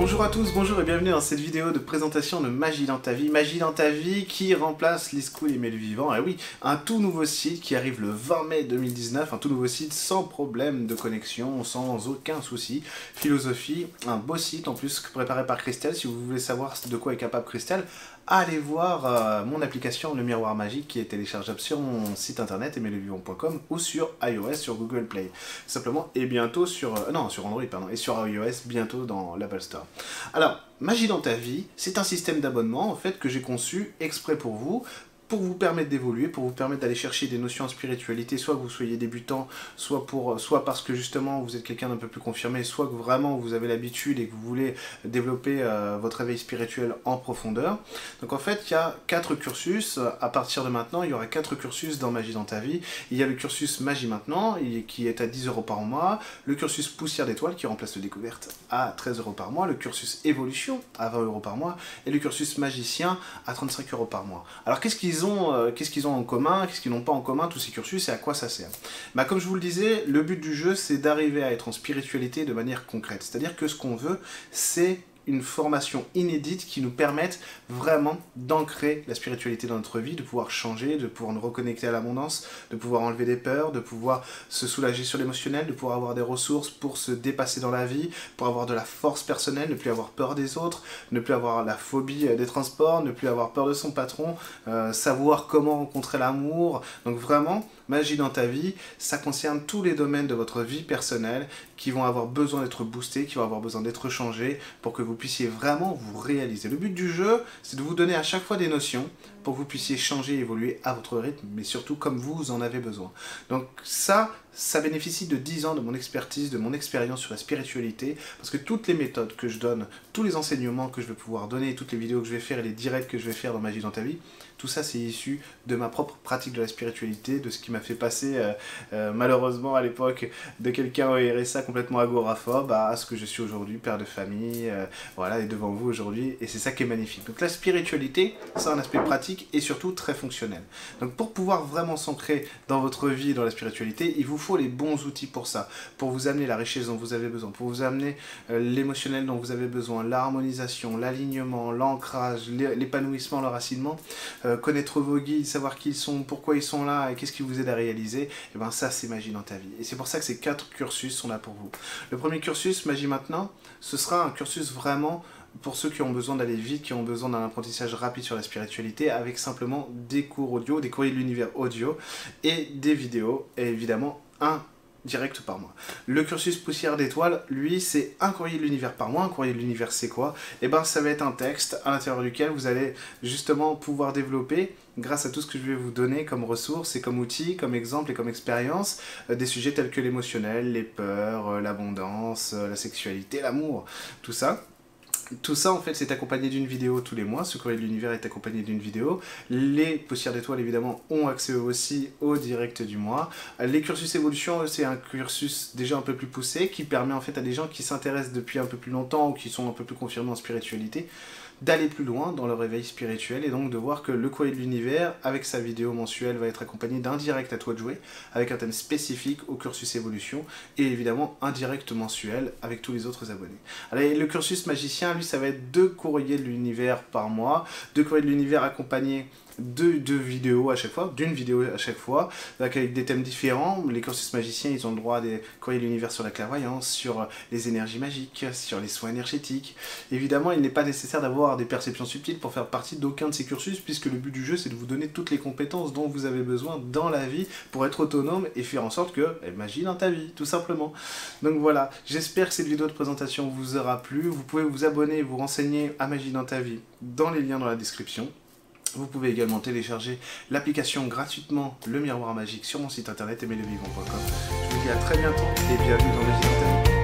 Bonjour à tous, bonjour et bienvenue dans cette vidéo de présentation de Magie dans ta vie. Magie dans ta vie qui remplace l'e-school et Mes Lieux Vivants. Et oui, un tout nouveau site qui arrive le 20 mai 2019, un tout nouveau site sans problème de connexion, sans aucun souci. Philosophie, un beau site en plus préparé par Christelle. Si vous voulez savoir de quoi est capable Christelle, allez voir mon application Le Miroir Magique qui est téléchargeable sur mon site internet meslieuxvivants.com ou sur iOS sur Google Play. Simplement, et bientôt sur... non, sur Android, pardon, et sur iOS bientôt dans l'Apple Store. Alors, Magie dans ta vie, c'est un système d'abonnement en fait que j'ai conçu exprès pour vous permettre d'évoluer, pour vous permettre d'aller chercher des notions en spiritualité, soit que vous soyez débutant, soit parce que justement vous êtes quelqu'un d'un peu plus confirmé, soit que vraiment vous avez l'habitude et que vous voulez développer votre éveil spirituel en profondeur. Donc en fait, il y a 4 cursus. À partir de maintenant, il y aura 4 cursus dans Magie dans ta vie. Il y a le cursus Magie maintenant, qui est à 10 € par mois, le cursus Poussière d'étoiles qui remplace le découverte à 13 € par mois, le cursus Évolution à 20 € par mois, et le cursus Magicien à 35 € par mois. Alors qu'est-ce qu'ils ont en commun, qu'est-ce qu'ils n'ont pas en commun, tous ces cursus, et à quoi ça sert? Comme je vous le disais, le but du jeu, c'est d'arriver à être en spiritualité de manière concrète. C'est-à-dire que ce qu'on veut, c'est une formation inédite qui nous permette vraiment d'ancrer la spiritualité dans notre vie, de pouvoir changer, de pouvoir nous reconnecter à l'abondance, de pouvoir enlever des peurs, de pouvoir se soulager sur l'émotionnel, de pouvoir avoir des ressources pour se dépasser dans la vie, pour avoir de la force personnelle, ne plus avoir peur des autres, ne plus avoir la phobie des transports, ne plus avoir peur de son patron, savoir comment rencontrer l'amour. Donc vraiment, Magie dans ta vie, ça concerne tous les domaines de votre vie personnelle qui vont avoir besoin d'être boostés, qui vont avoir besoin d'être changés pour que vous puissiez vraiment vous réaliser. Le but du jeu, c'est de vous donner à chaque fois des notions pour que vous puissiez changer et évoluer à votre rythme, mais surtout comme vous en avez besoin. Donc ça bénéficie de 10 ans de mon expertise, de mon expérience sur la spiritualité, parce que toutes les méthodes que je donne, tous les enseignements que je vais pouvoir donner, toutes les vidéos que je vais faire et les directs que je vais faire dans Magie dans ta vie, tout ça c'est issu de ma propre pratique de la spiritualité, de ce qui m'a fait passer malheureusement à l'époque de quelqu'un au RSA complètement agoraphobe à ce que je suis aujourd'hui, père de famille, voilà, et devant vous aujourd'hui, et c'est ça qui est magnifique. Donc la spiritualité, c'est un aspect pratique et surtout très fonctionnel. Donc pour pouvoir vraiment s'ancrer dans votre vie, dans la spiritualité, il vous faut les bons outils pour ça, pour vous amener la richesse dont vous avez besoin, pour vous amener l'émotionnel dont vous avez besoin, l'harmonisation, l'alignement, l'ancrage, l'épanouissement, l'enracinement, connaître vos guides, savoir qui ils sont, pourquoi ils sont là et qu'est-ce qui vous aide à réaliser, et bien ça c'est Magie dans ta vie. Et c'est pour ça que ces 4 cursus sont là pour vous. Le premier cursus, Magie maintenant, ce sera un cursus vraiment pour ceux qui ont besoin d'aller vite, qui ont besoin d'un apprentissage rapide sur la spiritualité, avec simplement des cours audio, des courriers de l'univers audio et des vidéos, et évidemment un direct par mois. Le cursus Poussière d'étoiles, lui, c'est un courrier de l'univers par mois. Un courrier de l'univers, c'est quoi? Et ben, ça va être un texte à l'intérieur duquel vous allez justement pouvoir développer, grâce à tout ce que je vais vous donner comme ressources et comme outils, comme exemples et comme expérience, des sujets tels que l'émotionnel, les peurs, l'abondance, la sexualité, l'amour, tout ça. Tout ça, en fait, c'est accompagné d'une vidéo tous les mois. Ce courrier de l'univers est accompagné d'une vidéo. Les Poussières d'étoiles, évidemment, ont accès aussi au direct du mois. Les cursus évolution, c'est un cursus déjà un peu plus poussé qui permet, en fait, à des gens qui s'intéressent depuis un peu plus longtemps ou qui sont un peu plus confirmés en spiritualité d'aller plus loin dans leur éveil spirituel et donc de voir que le courrier de l'univers, avec sa vidéo mensuelle, va être accompagné d'un direct à toi de jouer, avec un thème spécifique au cursus évolution, et évidemment un direct mensuel avec tous les autres abonnés. Allez, le cursus magicien, lui, ça va être 2 courriers de l'univers par mois, 2 courriers de l'univers accompagnés de vidéos à chaque fois, d'une vidéo à chaque fois, avec des thèmes différents. Les cursus magiciens, ils ont le droit à des courriers de l'univers sur la clairvoyance, sur les énergies magiques, sur les soins énergétiques. Évidemment, il n'est pas nécessaire d'avoir des perceptions subtiles pour faire partie d'aucun de ces cursus, puisque le but du jeu, c'est de vous donner toutes les compétences dont vous avez besoin dans la vie pour être autonome et faire en sorte que magie dans ta vie, tout simplement. Donc voilà, j'espère que cette vidéo de présentation vous aura plu. Vous pouvez vous abonner et vous renseigner à Magie dans ta vie dans les liens dans la description. Vous pouvez également télécharger l'application gratuitement Le Miroir Magique sur mon site internet meslieuxvivants.com. Je vous dis à très bientôt et bienvenue dans Magie dans ta vie.